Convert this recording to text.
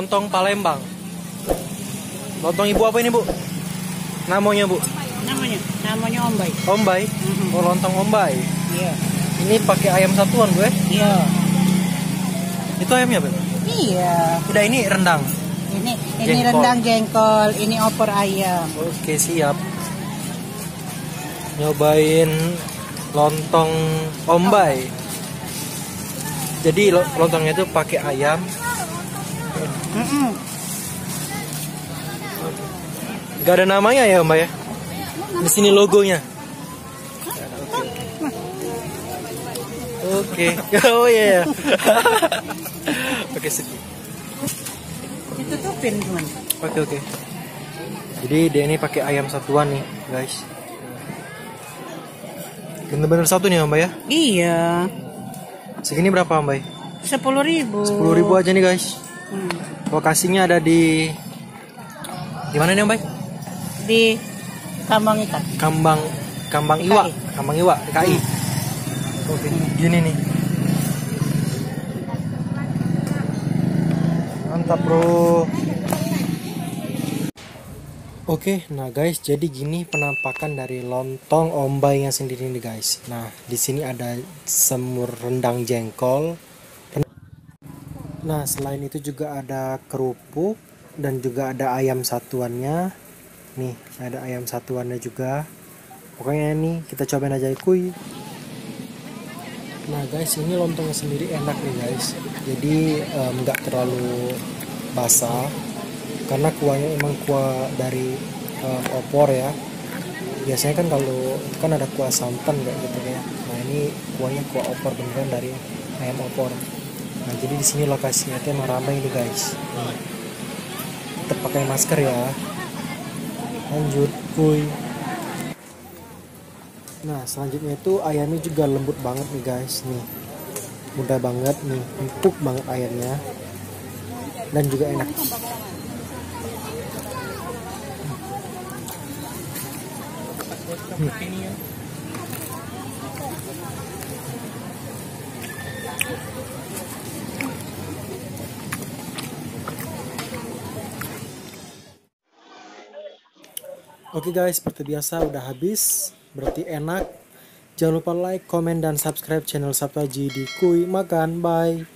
lontong Palembang. Lontong ibu apa ini, Bu? Namanya, Bu? Namanya ombay. Ombay? Oh, lontong ombay. Iya. Ini pakai ayam satuan, Bu ya? Iya. Itu ayamnya, Bu? Iya. Udah, ini rendang. Ini Jengkol. rendang jengkol, ini opor ayam. Oke, siap. Nyobain lontong ombay. Jadi lontongnya itu pakai ayam. Gak ada namanya ya, Mbak ya? Di sini logonya. Oke. Oh iya. Oke, sip. Ditutupin, teman. Oke. Jadi dia ini pakai ayam satuan nih, guys. Bener-bener satu nih, Mbak ya? Iya. Segini berapa, Mbak? 10.000. 10.000 aja nih, guys. Lokasinya ada di mana nih, Mbak? Di Kambang Ikan. Kambang Iwa, Kambang Iwa, DKI. Oke, gini nih. Mantap, Bro. Oke, nah guys, jadi gini penampakan dari lontong ombaynya sendiri nih, guys. Nah, di sini ada semur rendang jengkol. Nah, selain itu juga ada kerupuk dan juga ada ayam satuannya. Nih, ada ayam satuannya juga. Pokoknya ini kita cobain aja, kuy. Nah guys, ini lontongnya sendiri enak nih, guys. Jadi nggak terlalu basah karena kuahnya emang kuah dari opor ya. Biasanya kan kalau kan ada kuah santan kayak gitu ya. Nah, ini kuahnya kuah opor beneran dari ayam opor. Nah, jadi di sini lokasinya itu emang ramai nih, guys. Nih. Tetap pakai masker ya. Lanjut, kuy. Nah, selanjutnya itu ayamnya juga lembut banget nih, guys. Nih, mudah banget nih, empuk banget ayamnya, dan juga enak. Oke guys, seperti biasa udah habis, berarti enak. Jangan lupa like, komen, dan subscribe channel Sabtu Haji di Kuy Makan. Bye.